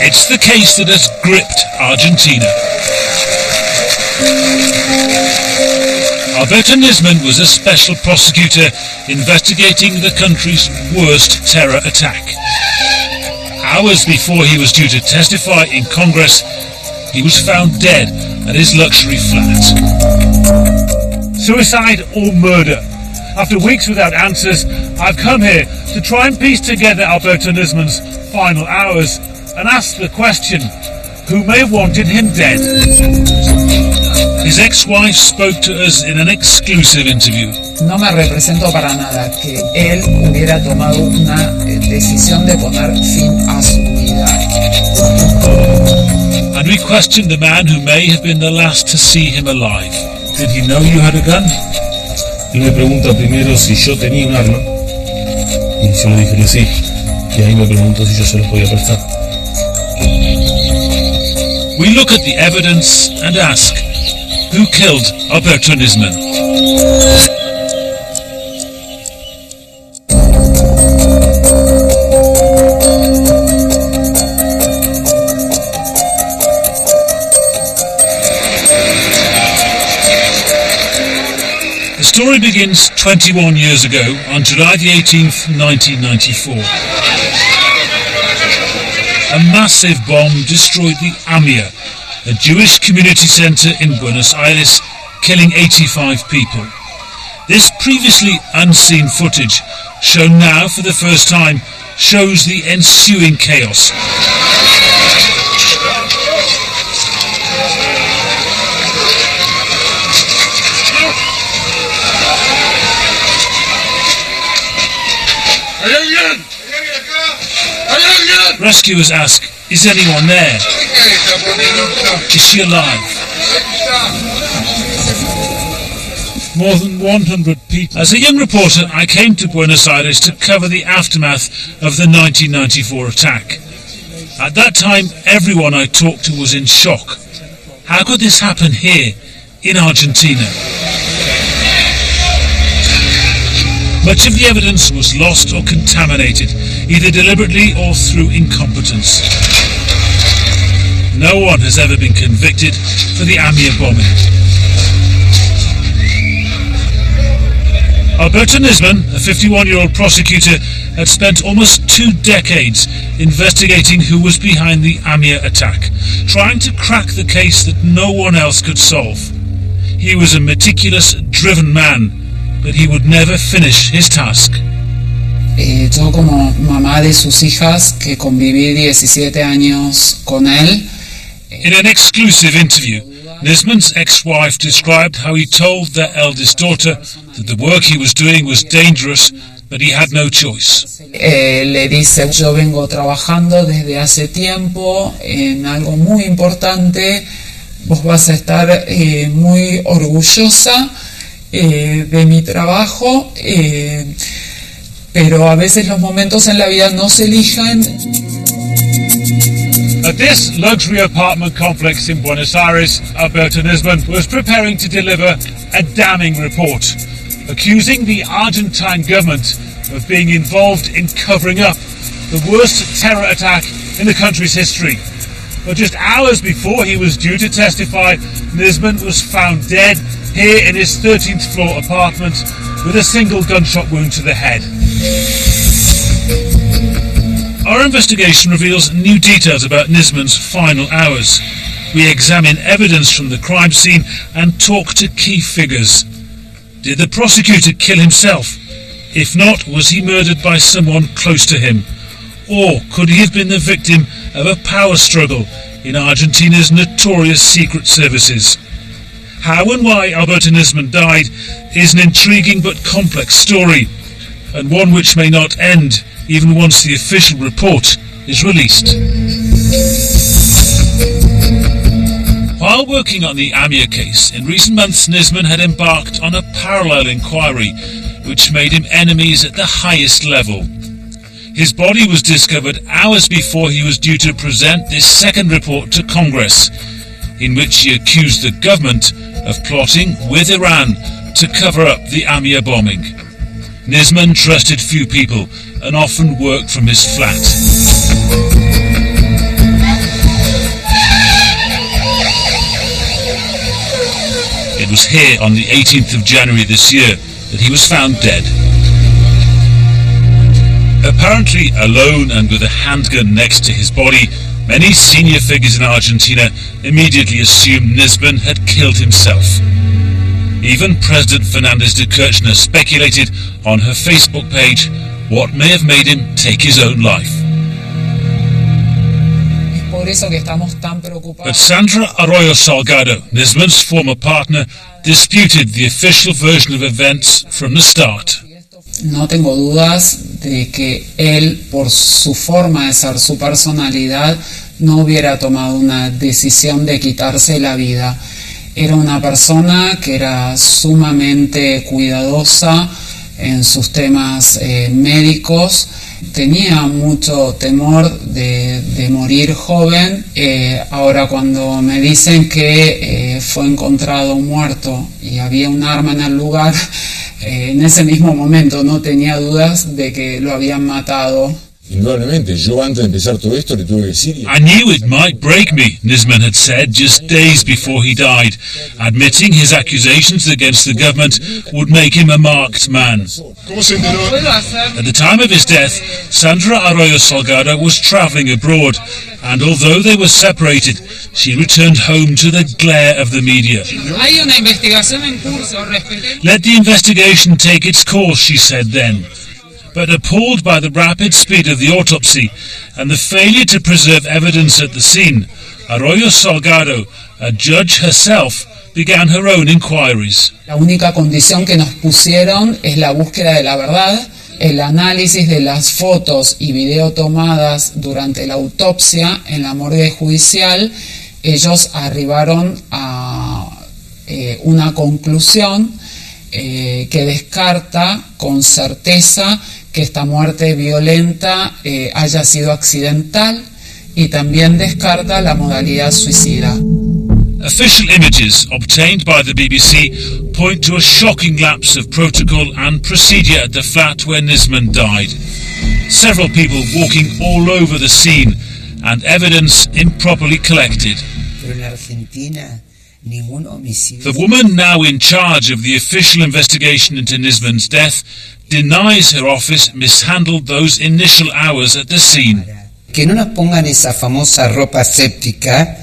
It's the case that has gripped Argentina. Alberto Nisman was a special prosecutor investigating the country's worst terror attack. Hours before he was due to testify in Congress, he was found dead at his luxury flat. Suicide or murder? After weeks without answers, I've come here to try and piece together Alberto Nisman's final hours and ask the question, who may have wanted him dead? His ex-wife spoke to us in an exclusive interview. No me represento para nada que él hubiera tomado una decisión de poner fin a su vida. And we questioned the man who may have been the last to see him alive. Did he know you had a gun? Él me pregunta primero si yo tenía un arma y yo le dije que sí, y ahí me preguntó si yo se lo podía prestar. We look at the evidence and ask, who killed Alberto Nisman? The story begins 21 years ago on July the 18th, 1994. A massive bomb destroyed the AMIA, a Jewish community centre in Buenos Aires, killing 85 people. This previously unseen footage, shown now for the first time, shows the ensuing chaos. Rescuers ask, is anyone there? Is she alive? More than 100 people. As a young reporter, I came to Buenos Aires to cover the aftermath of the 1994 attack. At that time, everyone I talked to was in shock. How could this happen here, in Argentina? Much of the evidence was lost or contaminated, either deliberately or through incompetence. No one has ever been convicted for the AMIA bombing. Alberto Nisman, a 51-year-old prosecutor, had spent almost 2 decades investigating who was behind the AMIA attack, trying to crack the case that no one else could solve. He was a meticulous, driven man, but he would never finish his task. Yo como mamá de sus hijas, que conviví 17 años con él. In an exclusive interview, Nisman's ex-wife described how he told their eldest daughter that the work he was doing was dangerous, but he had no choice. Le dice, yo vengo trabajando desde hace tiempo en algo muy importante, vos vas a estar muy orgullosa de mi trabajo, pero a veces los momentos en la vida no se eligen. At this luxury apartment complex in Buenos Aires, Alberto Nisman was preparing to deliver a damning report, accusing the Argentine government of being involved in covering up the worst terror attack in the country's history. But just hours before he was due to testify, Nisman was found dead here in his 13th floor apartment with a single gunshot wound to the head. Our investigation reveals new details about Nisman's final hours. We examine evidence from the crime scene and talk to key figures. Did the prosecutor kill himself? If not, was he murdered by someone close to him? Or could he have been the victim of a power struggle in Argentina's notorious secret services? How and why Alberto Nisman died is an intriguing but complex story, and one which may not end even once the official report is released. While working on the AMIA case, in recent months Nisman had embarked on a parallel inquiry which made him enemies at the highest level. His body was discovered hours before he was due to present this second report to Congress, in which he accused the government of plotting with Iran to cover up the AMIA bombing. Nisman trusted few people and often worked from his flat. was here on the 18th of January this year that he was found dead. Apparently alone and with a handgun next to his body, many senior figures in Argentina immediately assumed Nisman had killed himself. Even President Fernández de Kirchner speculated on her Facebook page what may have made him take his own life. But Sandra Arroyo Salgado, Nisman's former partner, disputed the official version of events from the start. No tengo dudas de que él, por su forma de ser, su personalidad, no hubiera tomado una decisión de quitarse la vida. Era una persona que era sumamente cuidadosa en sus temas médicos. Tenía mucho temor de morir joven. Ahora cuando me dicen que fue encontrado muerto y había un arma en el lugar, en ese mismo momento no tenía dudas de que lo habían matado. Indudablemente, yo antes de empezar todo esto le tuve que decir... I knew it might break me, Nisman had said just days before he died, admitting his accusations against the government would make him a marked man. At the time of his death, Sandra Arroyo Salgado was travelling abroad, and although they were separated, she returned home to the glare of the media. Let the investigation take its course, she said then. But appalled by the rapid speed of the autopsy and the failure to preserve evidence at the scene, Arroyo Salgado, a judge herself, began her own inquiries. La única condición que nos pusieron es la búsqueda de la verdad, el análisis de las fotos y video tomadas durante la autopsia en la morgue judicial. Ellos arribaron a una conclusión que descarta con certeza que esta muerte violenta haya sido accidental y también descarta la modalidad suicida. Official images obtained by the BBC point to a shocking lapse of protocol and procedure at the flat where Nisman died. Several people walking all over the scene and evidence improperly collected. The woman now in charge of the official investigation into Nisman's death denies her office mishandled those initial hours at the scene. Que no nos pongan esa famosa ropa séptica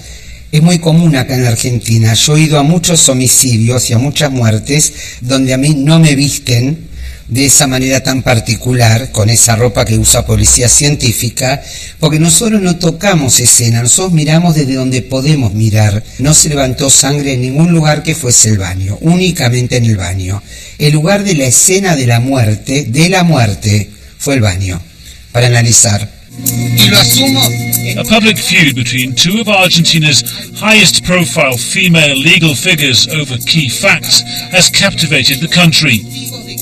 es muy común acá en Argentina. Yo he ido a muchos homicidios y a muchas muertes donde a mí no me visten de esa manera tan particular, con esa ropa que usa policía científica, porque nosotros no tocamos escena, nosotros miramos desde donde podemos mirar. No se levantó sangre en ningún lugar que fuese el baño, únicamente en el baño. El lugar de la escena de la muerte, fue el baño, para analizar. Y lo asumo. A public feud between two of Argentina's highest profile female legal figures over key facts has captivated the country.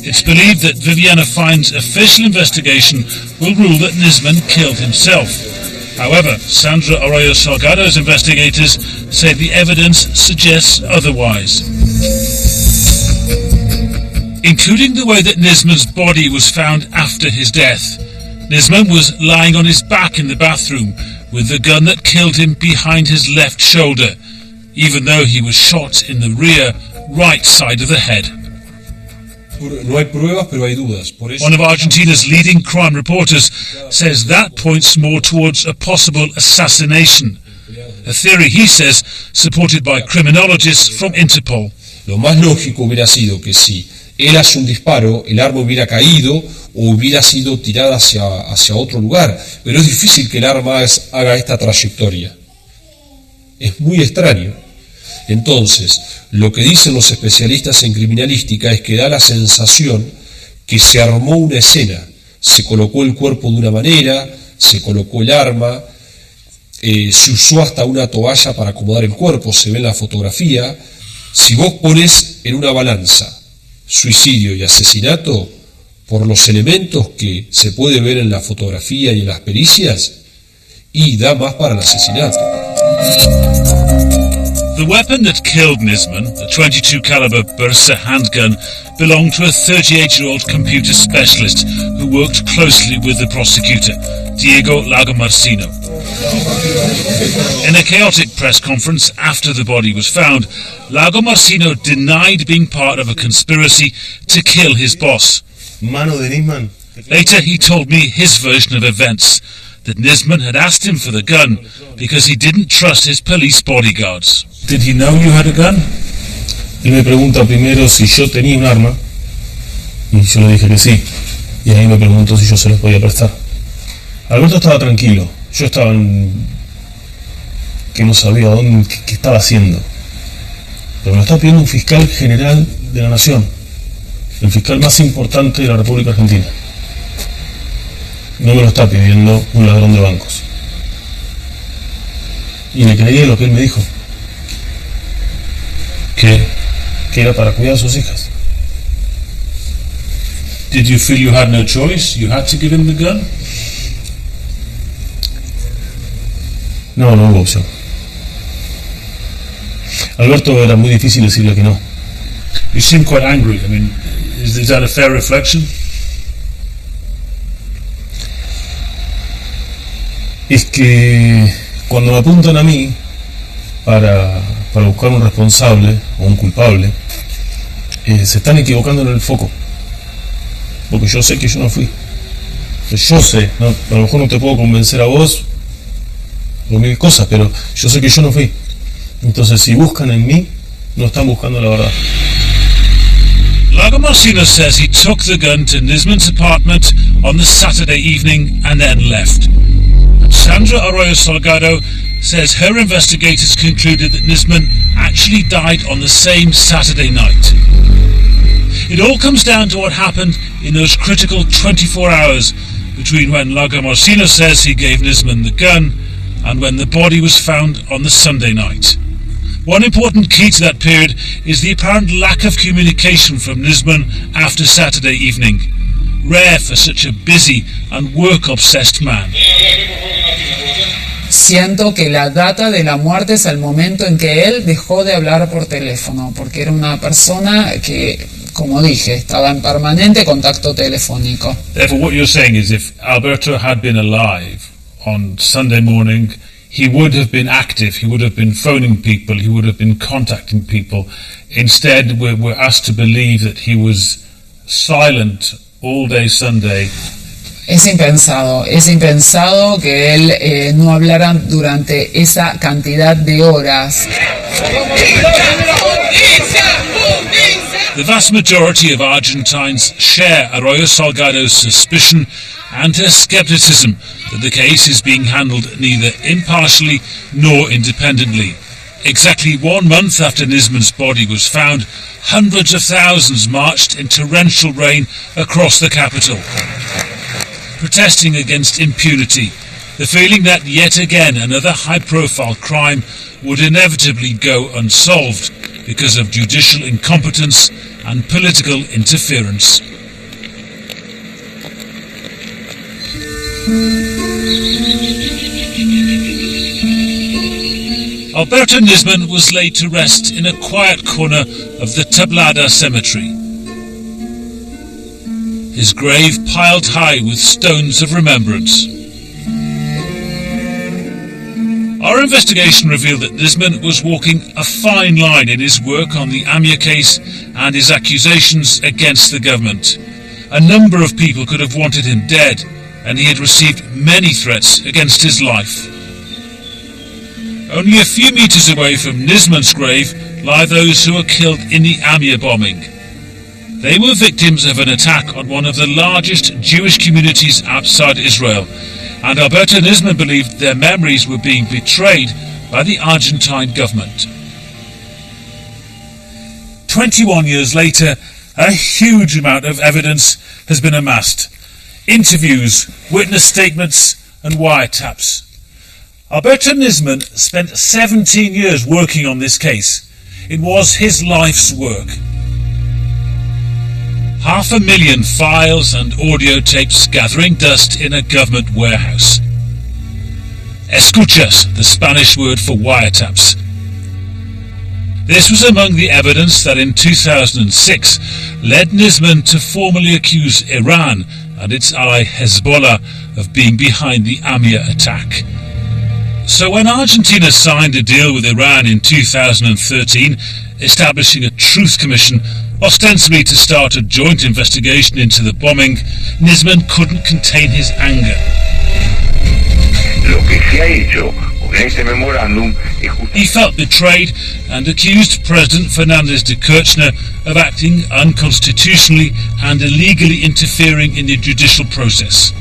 It's believed that Viviana Fine's official investigation will rule that Nisman killed himself. However, Sandra Arroyo Salgado's investigators say the evidence suggests otherwise, including the way that Nisman's body was found after his death. Nisman was lying on his back in the bathroom with the gun that killed him behind his left shoulder, even though he was shot in the rear right side of the head. No hay pruebas, pero hay dudas. Por eso... One of Argentina's leading crime reporters says that points more towards a possible assassination, a theory he says supported by criminologists from Interpol. Lo más lógico hubiera sido que si él hace un disparo, el arma hubiera caído o hubiera sido tirada hacia otro lugar, pero es difícil que el arma haga esta trayectoria. Es muy extraño. Entonces, lo que dicen los especialistas en criminalística es que da la sensación que se armó una escena, se colocó el cuerpo de una manera, se colocó el arma, se usó hasta una toalla para acomodar el cuerpo, se ve en la fotografía. Si vos pones en una balanza suicidio y asesinato, por los elementos que se puede ver en la fotografía y en las pericias, y da más para el asesinato. The weapon that killed Nisman, a .22 caliber Bersa handgun, belonged to a 38-year-old computer specialist who worked closely with the prosecutor, Diego Lagomarsino. In a chaotic press conference after the body was found, Lagomarsino denied being part of a conspiracy to kill his boss. Mano de Nisman. Later he told me his version of events, that Nisman had asked him for the gun because he didn't trust his police bodyguards. Did he know you had a gun? Él me pregunta primero si yo tenía un arma, y yo le dije que sí, y ahí me preguntó si yo se los podía prestar. Alberto estaba tranquilo, yo estaba que no sabía qué estaba haciendo, pero me lo está pidiendo un fiscal general de la nación, el fiscal más importante de la República Argentina. No me lo está pidiendo un ladrón de bancos. Y le creí lo que él me dijo, que era para cuidar a sus hijas. Did you feel you had no choice? You had to give him the gun? No hubo opción. Alberto era muy difícil decirle que no. You seem quite angry. I mean, is that a fair reflection? Es que cuando me apuntan a mí para buscar un responsable o un culpable, se están equivocando en el foco, porque yo sé que yo no fui. Yo sé, a lo mejor no te puedo convencer a vos por mil cosas, pero yo sé que yo no fui. Entonces si buscan en mí, no están buscando la verdad. Lagomarsino says he took the gun to Nisman's apartment on the Saturday evening and then left. Sandra Arroyo Salgado says her investigators concluded that Nisman actually died on the same Saturday night. It all comes down to what happened in those critical 24 hours between when Lagomarsino says he gave Nisman the gun and when the body was found on the Sunday night. One important key to that period is the apparent lack of communication from Nisman after Saturday evening, rare for such a busy and work-obsessed man. Siento que la data de la muerte es el momento en que él dejó de hablar por teléfono, porque era una persona que, como dije, estaba en permanente contacto telefónico. Therefore, what you're saying is if Alberto had been alive on Sunday morning, he would have been active, he would have been phoning people, he would have been contacting people. Instead, we're asked to believe that he was silent all day Sunday. Es impensado que él no hablara durante esa cantidad de horas. The vast majority of Argentines share Arroyo Salgado's suspicion and her skepticism that the case is being handled neither impartially nor independently. Exactly 1 month after Nisman's body was found, hundreds of thousands marched in torrential rain across the capital, protesting against impunity, the feeling that yet again another high-profile crime would inevitably go unsolved because of judicial incompetence and political interference. Alberto Nisman was laid to rest in a quiet corner of the Tablada cemetery, his grave piled high with stones of remembrance. Our investigation revealed that Nisman was walking a fine line in his work on the Amia case and his accusations against the government. A number of people could have wanted him dead, and he had received many threats against his life. Only a few meters away from Nisman's grave lie those who were killed in the Amia bombing. They were victims of an attack on one of the largest Jewish communities outside Israel, and Alberto Nisman believed their memories were being betrayed by the Argentine government. 21 years later, a huge amount of evidence has been amassed. Interviews, witness statements and wiretaps. Alberto Nisman spent 17 years working on this case. It was his life's work. 500,000 files and audio tapes gathering dust in a government warehouse. Escuchas, the Spanish word for wiretaps. This was among the evidence that in 2006 led Nisman to formally accuse Iran and its ally Hezbollah of being behind the Amia attack. So when Argentina signed a deal with Iran in 2013, establishing a truth commission, ostensibly to start a joint investigation into the bombing, Nisman couldn't contain his anger. He felt betrayed and accused President Fernández de Kirchner of acting unconstitutionally and illegally interfering in the judicial process.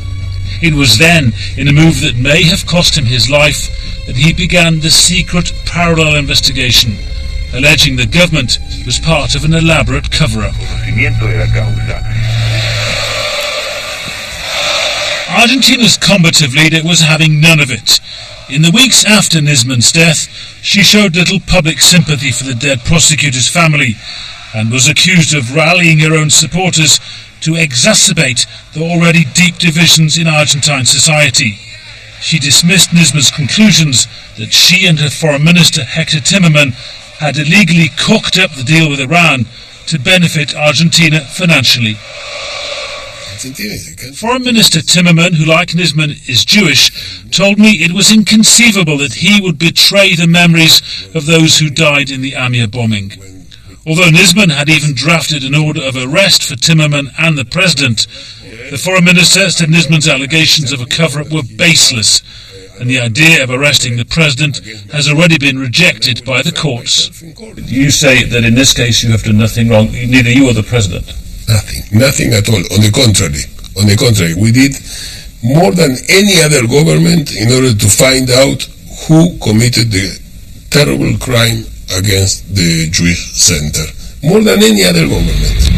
It was then, in a move that may have cost him his life, that he began the secret parallel investigation, alleging the government was part of an elaborate cover-up. Argentina's combative leader was having none of it. In the weeks after Nisman's death, she showed little public sympathy for the dead prosecutor's family and was accused of rallying her own supporters to exacerbate the already deep divisions in Argentine society. She dismissed Nisman's conclusions that she and her foreign minister Hector Timerman had illegally cooked up the deal with Iran to benefit Argentina financially. Foreign Minister Timerman, who like Nisman is Jewish, told me it was inconceivable that he would betray the memories of those who died in the Amia bombing. Although Nisman had even drafted an order of arrest for Timerman and the president, the foreign minister said Nisman's allegations of a cover-up were baseless, and the idea of arresting the president has already been rejected by the courts. You say that in this case you have done nothing wrong, neither you or the president. Nothing at all. On the contrary, we did more than any other government in order to find out who committed the terrible crime against the Jewish center. More than any other government.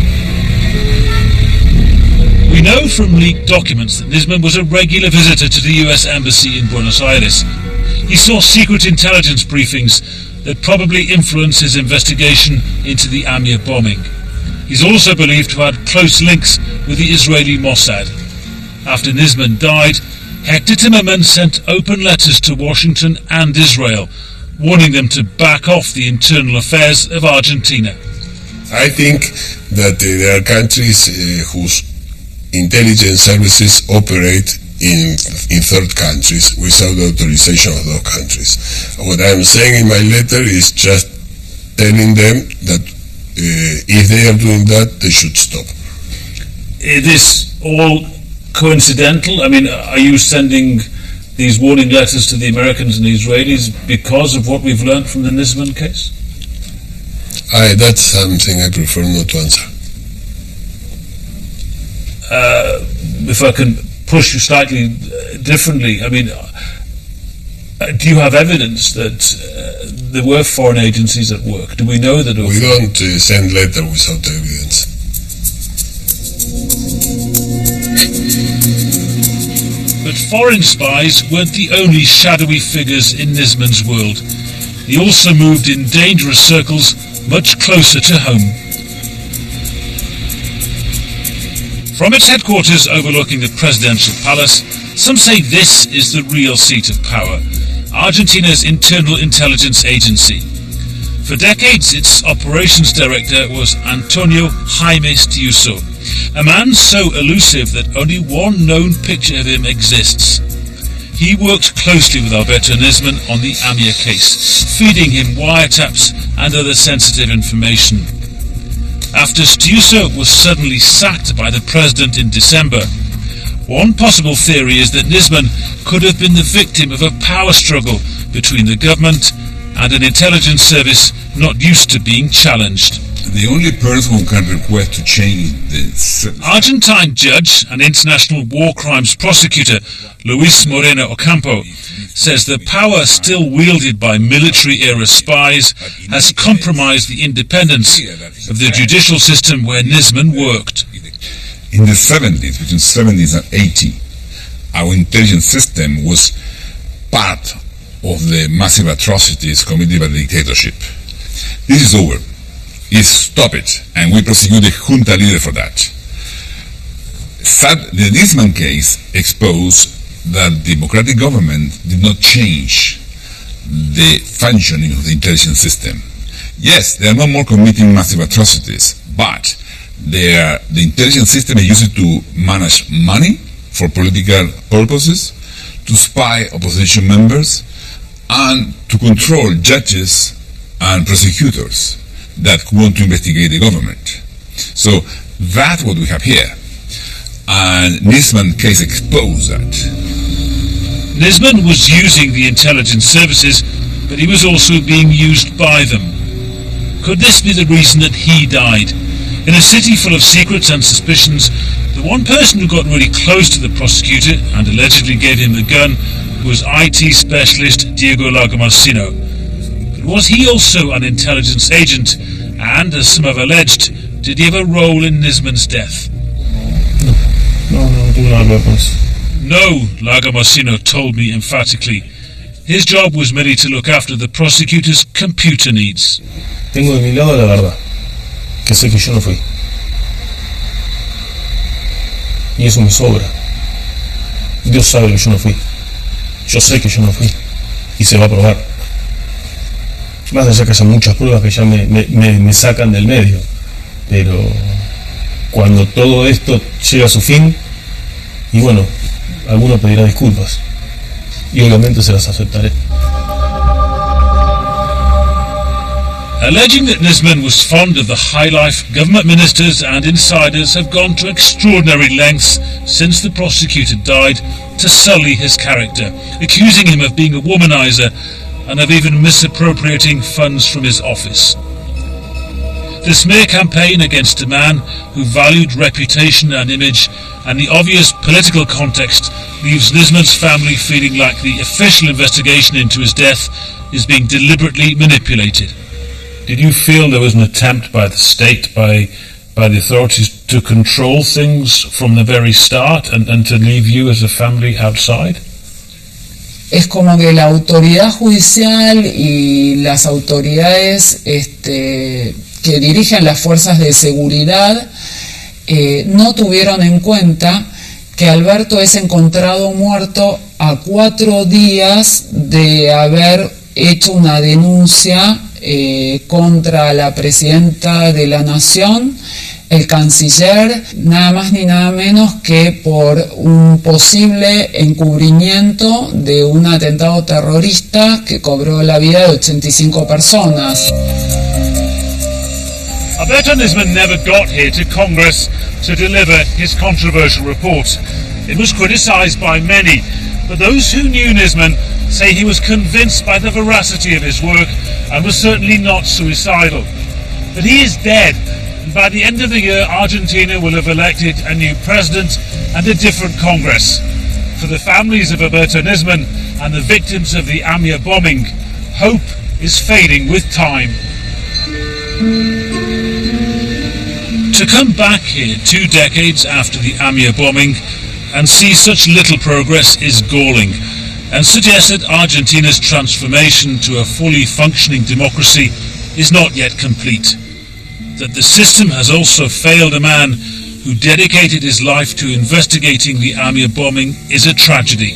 We know from leaked documents that Nisman was a regular visitor to the US Embassy in Buenos Aires. He saw secret intelligence briefings that probably influenced his investigation into the Amia bombing. He's also believed to have had close links with the Israeli Mossad. After Nisman died, Hector Timerman sent open letters to Washington and Israel, warning them to back off the internal affairs of Argentina. I think that there are countries whose intelligence services operate in third countries without the authorization of those countries. What I'm saying in my letter is just telling them that if they are doing that, they should stop. Is this all coincidental? I mean, are you sending these warning letters to the Americans and the Israelis because of what we've learned from the Nisman case? That's something I prefer not to answer. If I can push you slightly differently, I mean, do you have evidence that there were foreign agencies at work? Do we know that? We don't send letters without evidence. But foreign spies weren't the only shadowy figures in Nisman's world. He also moved in dangerous circles much closer to home. From its headquarters overlooking the presidential palace, some say this is the real seat of power, Argentina's internal intelligence agency. For decades, its operations director was Antonio Jaime Stiuso, a man so elusive that only one known picture of him exists. He worked closely with Alberto Nisman on the Amia case, feeding him wiretaps and other sensitive information. After Stiuso was suddenly sacked by the president in December, one possible theory is that Nisman could have been the victim of a power struggle between the government and an intelligence service not used to being challenged. The only person who can request to change this... Argentine judge and international war crimes prosecutor Luis Moreno Ocampo says the power still wielded by military-era spies has compromised the independence of the judicial system where Nisman worked. In the 70s, between 70s and 80, our intelligence system was part of the massive atrocities committed by the dictatorship. This is over. Stop it, and we prosecute the junta leader for that. The Nisman case exposed that democratic government did not change the functioning of the intelligence system. Yes, they are no more committing massive atrocities, but the intelligence system is used to manage money for political purposes, to spy opposition members, and to control judges and prosecutors that want to investigate the government. So that's what we have here. And Nisman case exposed that. Nisman was using the intelligence services, but he was also being used by them. Could this be the reason that he died? In a city full of secrets and suspicions, the one person who got really close to the prosecutor and allegedly gave him the gun was IT specialist Diego Lagomarsino. But was he also an intelligence agent? And, as some have alleged, did he have a role in Nisman's death? No tuve nada que ver con eso. No, Lagomarsino told me emphatically. His job was merely to look after the prosecutor's computer needs. Tengo de mi lado la verdad, que sé que yo no fui. Y eso me sobra. Dios sabe que yo no fui. Yo sé que yo no fui. Y se va a probar. Más allá que haya muchas pruebas que ya me sacan del medio. Pero cuando todo esto llega a su fin, y bueno, alguno pedirá disculpas. Y obviamente se las aceptaré. Alleging that Nisman was fond of the high life, government ministers and insiders have gone to extraordinary lengths since the prosecutor died to sully his character, accusing him of being a womanizer and of even misappropriating funds from his office. The smear campaign against a man who valued reputation and image and the obvious political context leaves Nisman's family feeling like the official investigation into his death is being deliberately manipulated. Did you feel there was an attempt by the state, by the authorities, to control things from the very start and to leave you as a family outside? Es como que la autoridad judicial y las autoridades que dirigen las fuerzas de seguridad no tuvieron en cuenta que Alberto es encontrado muerto a 4 días de haber hecho una denuncia contra la presidenta de la Nación, el canciller, nada más ni nada menos que por un posible encubrimiento de un atentado terrorista que cobró la vida de 85 personas. Alberto Nisman never got here to Congress to deliver his controversial report. It was criticised by many, but those who knew Nisman say he was convinced by the veracity of his work and was certainly not suicidal. But he is dead, and by the end of the year Argentina will have elected a new president and a different Congress. For the families of Alberto Nisman and the victims of the AMIA bombing, hope is fading with time. To come back here 2 decades after the AMIA bombing and see such little progress is galling, and suggests that Argentina's transformation to a fully functioning democracy is not yet complete. That the system has also failed a man who dedicated his life to investigating the AMIA bombing is a tragedy.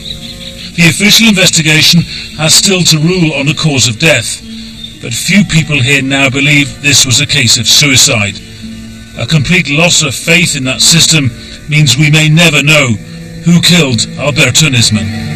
The official investigation has still to rule on the cause of death, but few people here now believe this was a case of suicide. A complete loss of faith in that system means we may never know who killed Alberto Nisman.